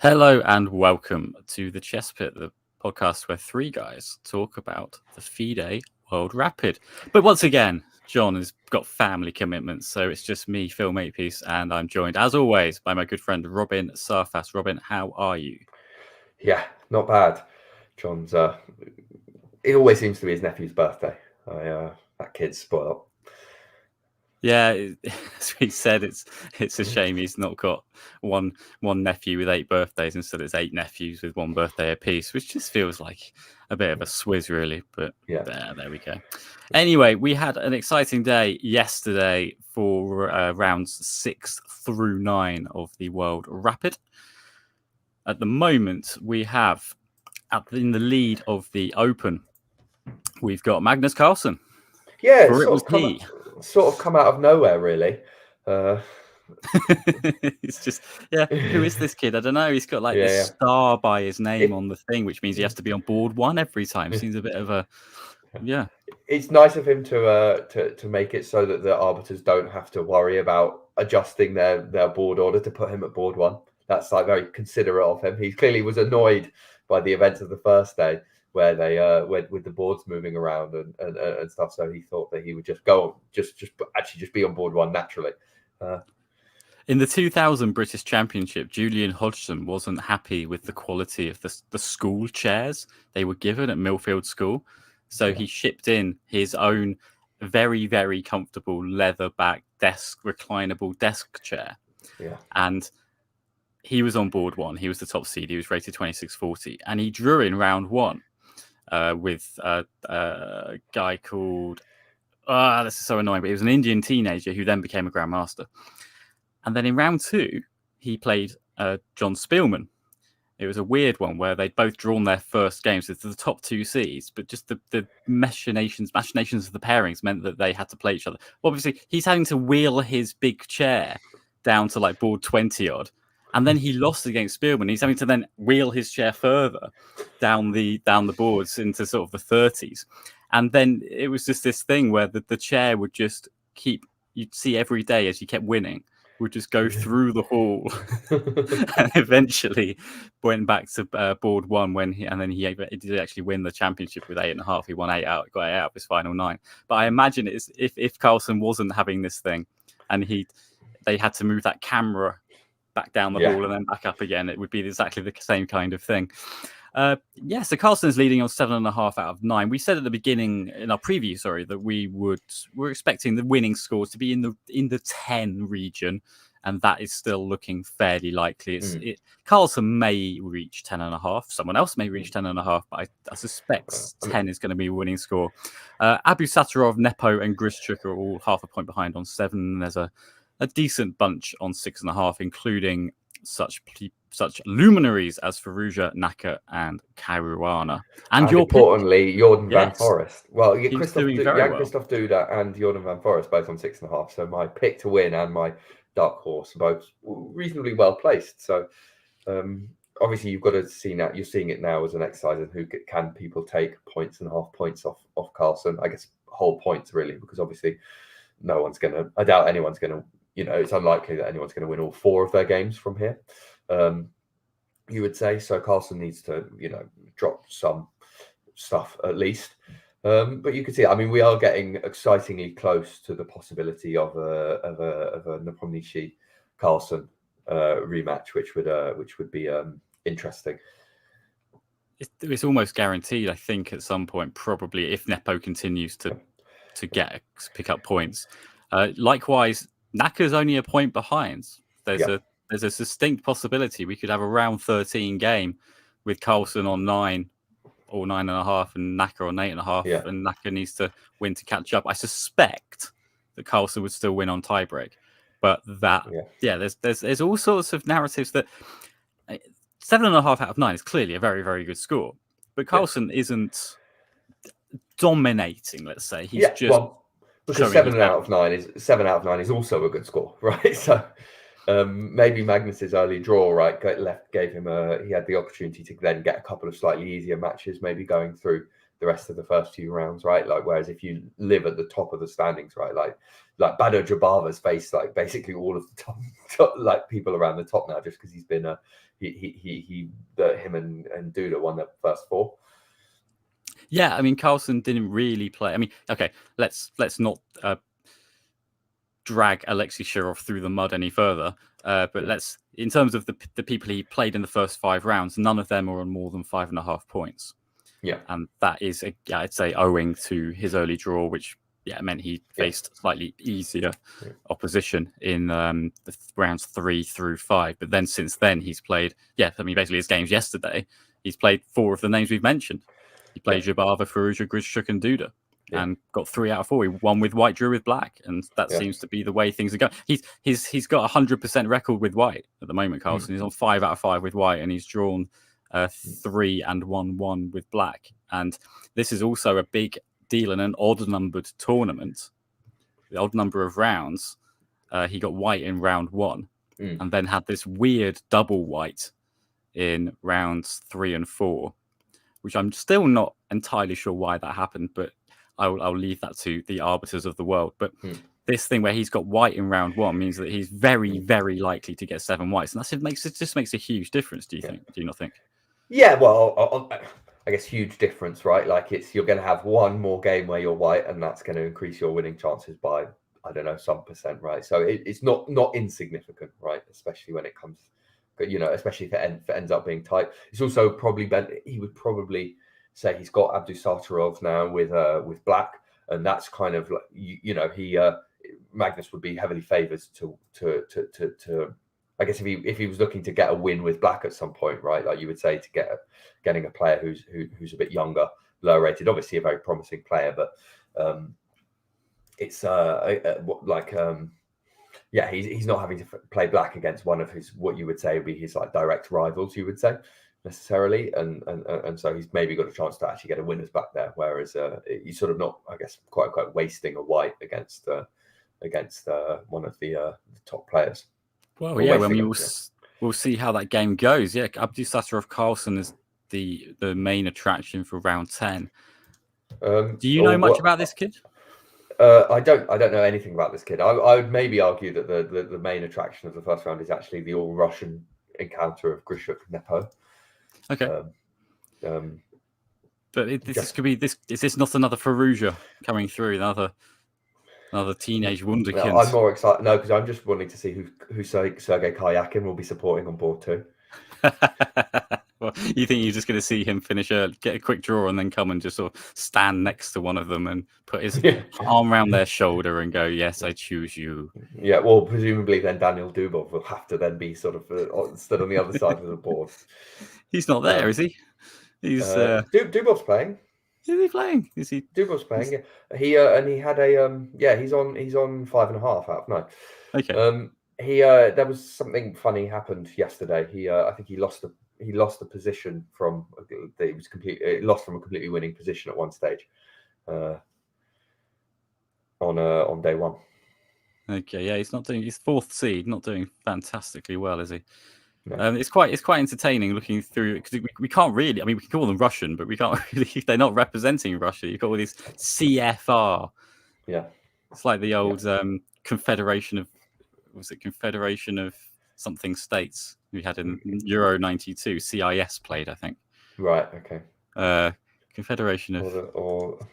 Hello and welcome to the Chess Pit, the podcast where three guys talk about the FIDE World Rapid. But once again, John has got family commitments, so it's just me, Phil Makepeace, and I'm joined, as always, by my good friend Robin Sarfas. Robin, how are you? Yeah, not bad. John's it always seems to be his nephew's birthday. That kid's spoiled. Yeah, as we said, it's a shame he's not got one nephew with 8 birthdays. Instead, it's 8 nephews with 1 birthday apiece, which just feels like a bit of a swizz, really. But Yeah, there we go. Anyway, we had an exciting day yesterday for rounds 6 through 9 of the World Rapid. At the moment, we have in the lead of the Open, we've got Magnus Carlsen. yeah, For it was he. sort of come out of nowhere, really. It's just, who is this kid? I don't know. He's got like this Yeah. star by his name on the thing, which means he has to be on board 1 every time. Seems a bit of a, yeah. It's nice of him to make it so that the arbiters don't have to worry about adjusting their board order to put him at board 1. That's like very considerate of him. He clearly was annoyed by the events of the first day where they went with the boards moving around and stuff. So he thought that he would just go on, just be on board 1 naturally. In the 2000 British Championship, Julian Hodgson wasn't happy with the quality of the school chairs they were given at Millfield School. So he shipped in his own very, very comfortable leather-back reclinable desk chair. Yeah. And he was on board 1. He was the top seed. He was rated 2640. And he drew in round 1 with a guy called... this is so annoying, but he was an Indian teenager who then became a grandmaster. And then in round 2, he played John Spielman. It was a weird one where they'd both drawn their first games with the top 2 seeds, but just the machinations of the pairings meant that they had to play each other. Obviously, he's having to wheel his big chair down to like board 20 odd. And then he lost against Spielman. He's having to then wheel his chair further down the boards into sort of the 30s. And then it was just this thing where the chair would just you'd see every day as you kept winning, would just go through the hall and eventually went back to board 1 and then he did actually win the championship with 8.5. He won 8 out, got 8 out of his final 9. But I imagine if Carlsen wasn't having this thing and they had to move that camera back down the hall and then back up again, it would be exactly the same kind of thing. So Carlsen's leading on 7.5 out of 9. We said at the beginning in our preview, that we're expecting the winning scores to be in the 10 region, and that is still looking fairly likely. Carlsen may reach 10.5. Someone else may reach 10.5, but I suspect 10 is going to be a winning score. Abu Sattarov, Nepo, and Grischuk are all half a point behind on 7. There's a decent bunch on 6.5, including such luminaries as Firouzja, Naka, and Caruana. And importantly, Jordan Van Forest. Well, Christoph Duda and Jordan Van Forest both on 6.5. So my pick to win and my dark horse both reasonably well placed. So obviously you've got to see now. You're seeing it now as an exercise in who can people take points and half points off Carlsen. I guess whole points really, because obviously no one's going to. I doubt anyone's going to. It's unlikely that anyone's going to win all 4 of their games from here. You would say so. Carlsen needs to, drop some stuff at least. But you can see, we are getting excitingly close to the possibility of a Nepomniachtchi Carlsen rematch, which would be interesting. It's almost guaranteed, I think, at some point, probably if Nepo continues to pick up points. Likewise, Naka's only a point behind. There's a distinct possibility we could have a round 13 game with Carlsen on 9 or 9.5 and Naka on 8.5, and Naka needs to win to catch up. I suspect that Carlsen would still win on tiebreak, but there's all sorts of narratives that 7.5 out of 9 is clearly a very, very good score, but Carlsen isn't dominating. Let's say he's because 7 out of 9 is also a good score, right? So maybe Magnus's early draw, gave him he had the opportunity to then get a couple of slightly easier matches, maybe going through the rest of the first few rounds, right? Like, whereas if you live at the top of the standings, right, like Badr Jabava's faced like basically all of the top like people around the top now, just because he's been him and Duda won the first 4. Yeah, I mean, Carlsen didn't really play. I mean, okay, let's not drag Alexei Shirov through the mud any further. But let's, in terms of the people he played in the first 5 rounds, none of them are on more than 5.5 points. Yeah, and that is, I'd say, owing to his early draw, which meant he faced slightly easier opposition in the rounds 3 through 5. But then since then, he's played, I mean, basically his games yesterday, he's played 4 of the names we've mentioned. He played Jabava, Firouzja, Grishchuk, and Duda, and got 3 out of 4. He won with white, drew with black, and that seems to be the way things are going. He's got a 100% record with white at the moment, Carlsen. He's on 5 out of 5 with white, and he's drawn 3 and 1-1 with black. And this is also a big deal in an odd-numbered tournament. The odd number of rounds, he got white in round 1, and then had this weird double white in rounds 3 and 4, which I'm still not entirely sure why that happened, but I'll leave that to the arbiters of the world. But this thing where he's got white in round 1 means that he's very, very likely to get 7 whites, and it just makes a huge difference. Do you not think? Yeah, well, I guess huge difference, right? Like you're going to have one more game where you're white, and that's going to increase your winning chances by, I don't know, some percent, right? So it's not insignificant, right? Especially when it comes, especially if it ends up being tight. It's also probably he would probably say he's got Abdusattorov now with black, and that's kind of like Magnus would be heavily favoured to I guess if he was looking to get a win with black at some point, right? Like you would say, to getting a player who's a bit younger, lower rated, obviously a very promising player, but it's he's not having to play black against one of what you would say would be his like direct rivals, you would say, necessarily, and so he's maybe got a chance to actually get a winners back there, whereas he's sort of not, I guess, quite wasting a white against one of the top players. Well, we'll see how that game goes. Yeah, Abdusattorov Carlsen is the main attraction for round 10. Do you know much about this kid? I don't know anything about this kid. I would maybe argue that the main attraction of the first round is actually the all-Russian encounter of Grishuk Nepo. Okay. But is this not another Firouzja coming through? Another teenage wunderkind. No, I'm more excited. No, because I'm just wanting to see who Sergei Karyakin will be supporting on board too. Well, you think you're just going to see him get a quick draw and then come and just sort of stand next to one of them and put his arm around their shoulder and go, "Yes, I choose you." Yeah, well, presumably then Daniel Dubov will have to then be sort of stood on the other side of the board. He's not there, is he? He's Dubov's playing. Is he playing? Is he? Dubov's playing. Yeah. He had a he's on 5.5 out of 9. Okay. There was something funny happened yesterday. I think he lost a position from lost from a completely winning position at one stage on day 1. Okay, yeah, he's not doing. He's 4th seed, not doing fantastically well, is he? No. It's quite entertaining looking through, because we can't really. I mean, we can call them Russian, but we can't really. They're not representing Russia. You've got all these CFR. Yeah, it's like the old Confederation of something states we had in Euro '92. CIS played, I think. Right. Okay. Confederation of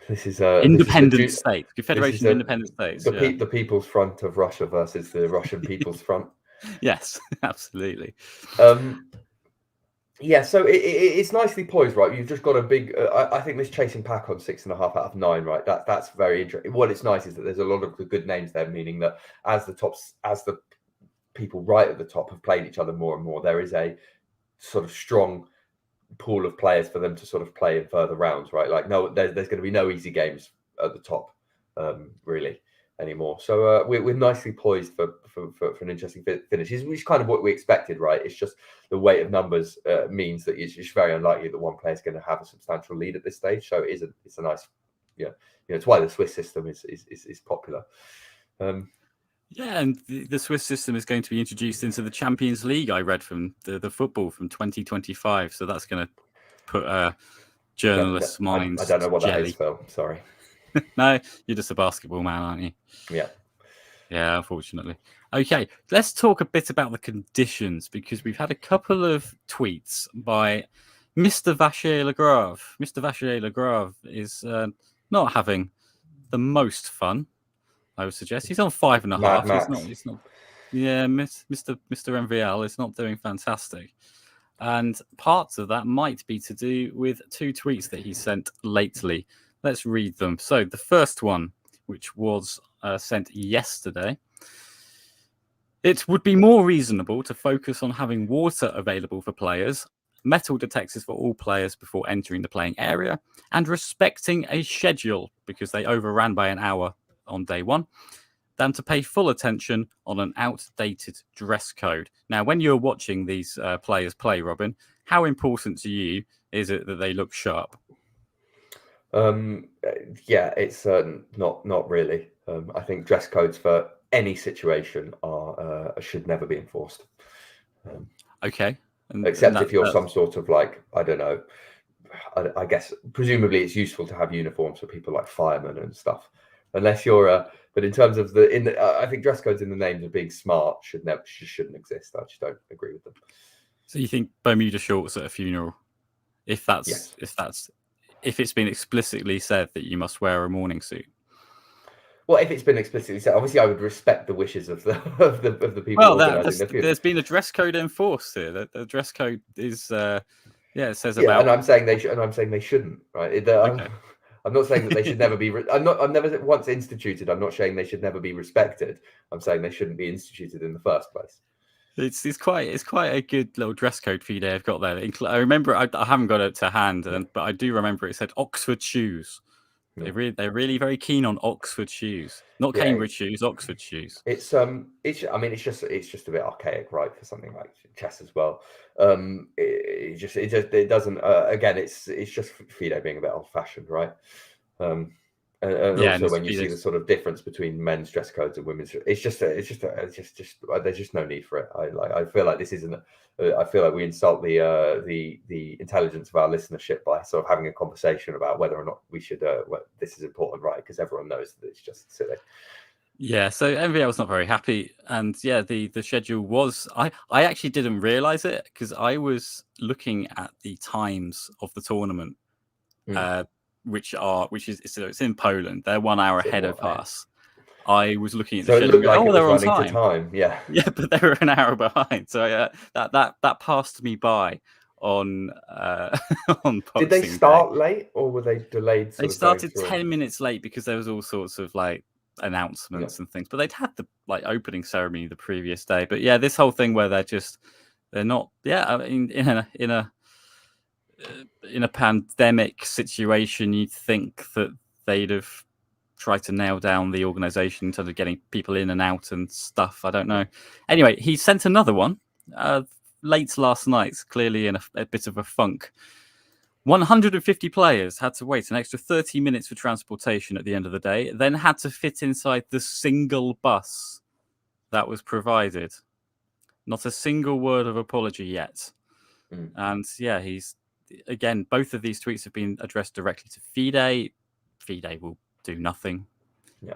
this is independent states. Confederation of Independent States. The People's Front of Russia versus the Russian People's Front. Yes, absolutely. Yeah, so it's nicely poised, right? You've just got a big. I think this chasing pack on 6.5 out of 9, right? That's very interesting. What it's nice is that there's a lot of the good names there, meaning that as the people right at the top have played each other more and more, there is a sort of strong pool of players for them to sort of play in further rounds, right? Like there's going to be no easy games at the top, really, anymore. So we're nicely poised for an interesting finish, which is kind of what we expected, right? It's just the weight of numbers means that it's very unlikely that one player is going to have a substantial lead at this stage. So it's a nice, it's why the Swiss system is popular. Yeah, and the Swiss system is going to be introduced into the Champions League, I read from the football from 2025. So that's going to put journalist's minds. I don't know what jelly. that is, Phil. Sorry. No, you're just a basketball man, aren't you? Yeah. Yeah, unfortunately. Okay, let's talk a bit about the conditions, because we've had a couple of tweets by Mr. Vacher-Lagrave. Mr. Vacher-Lagrave is not having the most fun, I would suggest. He's on 5.5. Mad Max. He's not. Yeah, Mr. MVL is not doing fantastic. And parts of that might be to do with two tweets that he sent lately. Let's read them. So the first one, which was sent yesterday. It would be more reasonable to focus on having water available for players, metal detectors for all players before entering the playing area, and respecting a schedule because they overran by an hour on day one, than to pay full attention on an outdated dress code. Now, when you're watching these players play, Robin, how important to you is it that they look sharp? Yeah, it's not really. I think dress codes for any situation should never be enforced. Okay. Except if you're some sort of like, I don't know, I guess presumably it's useful to have uniforms for people like firemen and stuff. Unless you're but in terms of I think dress codes in the names of being smart shouldn't exist. I just don't agree with them. So you think Bermuda shorts at a funeral, if it's been explicitly said that you must wear a morning suit? Well, if it's been explicitly said, obviously I would respect the wishes of the of the people organising the funeral. There's been a dress code enforced here. The dress code is it says about. Yeah, and I'm saying they should, and I'm saying they shouldn't. Right? Okay. I'm not saying that they should never be. I've never once instituted. I'm not saying they should never be respected. I'm saying they shouldn't be instituted in the first place. It's quite a good little dress code FIDE I've got there. I remember I haven't got it to hand, but I do remember it said Oxford shoes. They're really very keen on Oxford shoes, not Cambridge shoes, Oxford shoes. It's I mean it's just a bit archaic, right, for something like chess as well. It doesn't again it's just FIDE being a bit old fashioned, right? And also when you see the sort of difference between men's dress codes and women's, it's just there's just no need for it. I feel like this isn't. I feel like we insult the intelligence of our listenership by sort of having a conversation about whether or not we should. This is important, right? Because everyone knows that it's just silly. Yeah, so MVL was not very happy, and yeah, the schedule was. I actually didn't realize it because I was looking at the times of the tournament. Which it's in Poland. They're 1 hour ahead of us. I was looking at the schedule. They're on time. Yeah, but they were an hour behind. So that passed me by on on. Did they start late or were they delayed? They started 10 minutes late because there was all sorts of like announcements and things. But they'd had the like opening ceremony the previous day. But yeah, this whole thing where they're not. Yeah, I mean, in a pandemic situation, you'd think that they'd have tried to nail down the organization in terms of getting people in and out and stuff. I don't know. Anyway, he sent another one late last night, clearly in a bit of a funk. 150 players had to wait an extra 30 minutes for transportation at the end of the day, then had to fit inside the single bus that was provided. Not a single word of apology yet. And yeah, again, both of these tweets have been addressed directly to FIDE. FIDE will do nothing,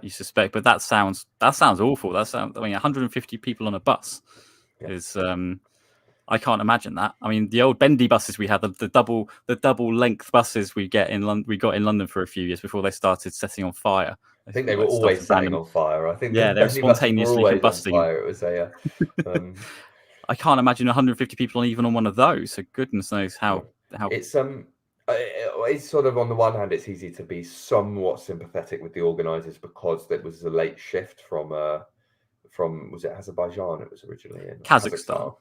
you suspect, but that sounds awful. I mean, 150 people on a bus is. I can't imagine that. I mean, the old bendy buses we had, the double length buses we got in London for a few years before they started setting on fire. I think they were always setting on fire. I think they were spontaneously combusting. It was a. I can't imagine 150 people even on one of those. So goodness knows how. It's sort of, on the one hand, it's easy to be somewhat sympathetic with the organisers because there was a late shift from was it Azerbaijan? It was originally in Kazakhstan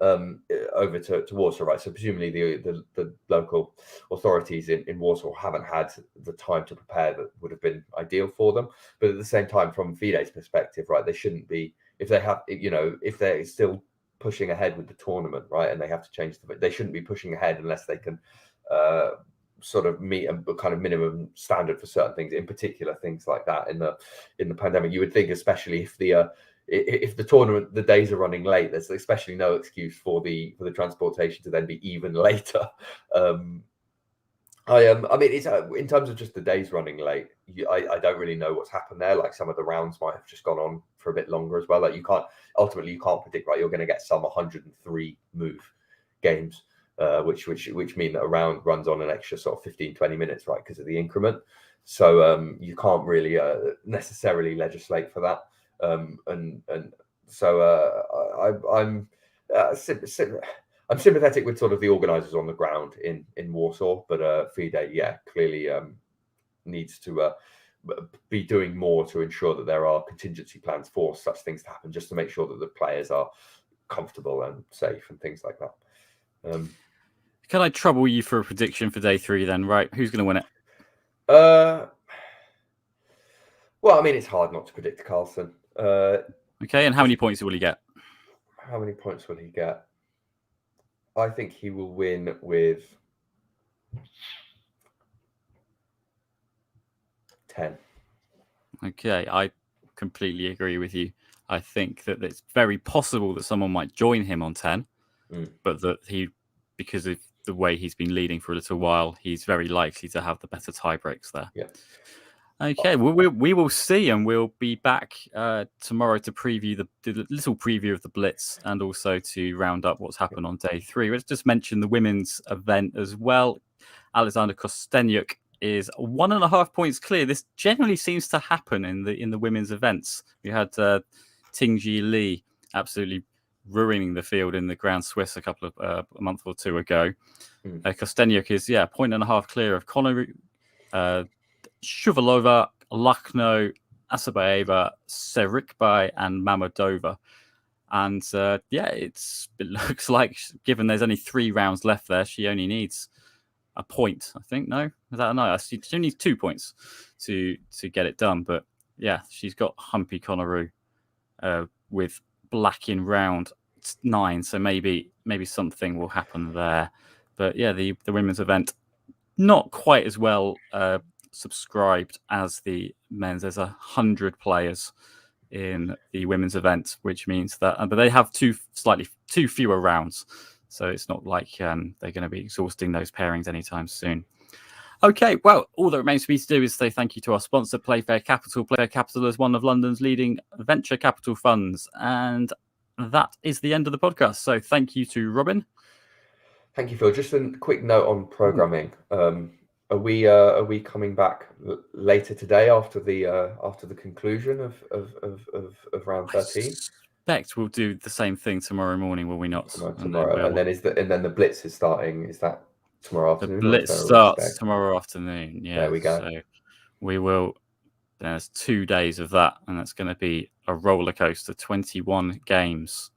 over to Warsaw, right? So presumably the local authorities in Warsaw haven't had the time to prepare that would have been ideal for them. But at the same time, from FIDE's perspective, right, they shouldn't be, if they're still pushing ahead with the tournament, right, and they have to change they shouldn't be pushing ahead unless they can sort of meet a kind of minimum standard for certain things, in particular things like that in the pandemic. You would think, especially if the tournament, the days are running late, there's especially no excuse for the transportation to then be even later. I mean, it's in terms of just the days running late. I don't really know what's happened there. Like some of the rounds might have just gone on for a bit longer as well. Like you can't predict, right? You're going to get some 103 move games, which mean that a round runs on an extra sort of 15, 20 minutes, right? Because of the increment. So you can't really necessarily legislate for that. And so I'm sympathetic with sort of the organisers on the ground in Warsaw, but FIDE, yeah, clearly needs to be doing more to ensure that there are contingency plans for such things to happen, just to make sure that the players are comfortable and safe and things like that. Can I trouble you for a prediction for day 3 then? Right, who's going to win it? Well, I mean, it's hard not to predict Carlsen. Okay, and how many points will he get? How many points will he get? I think he will win with 10. Okay, I completely agree with you. I think that it's very possible that someone might join him on 10, but that because of the way he's been leading for a little while, he's very likely to have the better tie breaks there. Yeah. Okay, well, we will see, and we'll be back tomorrow to preview the little preview of the Blitz, and also to round up what's happened on day 3. Let's just mention the women's event as well. Alexander Kostenyuk is 1.5 points clear. This generally seems to happen in the women's events. We had Tingji Li absolutely ruining the field in the Grand Swiss a month or two ago. Kostenyuk is 1.5 clear of Conor, Shuvalova, Lucknow, Asabaeva, Serikbai, and Mamadova. And it looks like, given there's only 3 rounds left there, she only needs a point, I think. No? Is that a no? She only needs 2 points to get it done. But yeah, she's got Humpy Conaroo with black in round 9. So maybe something will happen there. But yeah, the women's event, not quite as well subscribed as the men's. There's 100 players in the women's event, which means that but they have two fewer rounds, so it's not like they're going to be exhausting those pairings anytime soon. Okay, well, all that remains for me to do is say thank you to our sponsor, Playfair Capital. Playfair Capital is one of London's leading venture capital funds, and that is the end of the podcast. So thank you to Robin. Thank you, Phil. Just a quick note on programming. Are we coming back later today after the conclusion of round 13? I suspect we'll do the same thing tomorrow morning, will we not? Tomorrow, and then the Blitz is starting. Is that tomorrow afternoon? The Blitz starts tomorrow afternoon. Yeah, there we go. So we will. There's 2 days of that, and that's going to be a roller coaster. 21 games,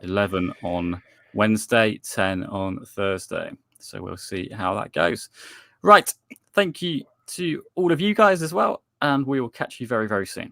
11 on Wednesday, 10 on Thursday. So we'll see how that goes. Right. Thank you to all of you guys as well. And we will catch you very, very soon.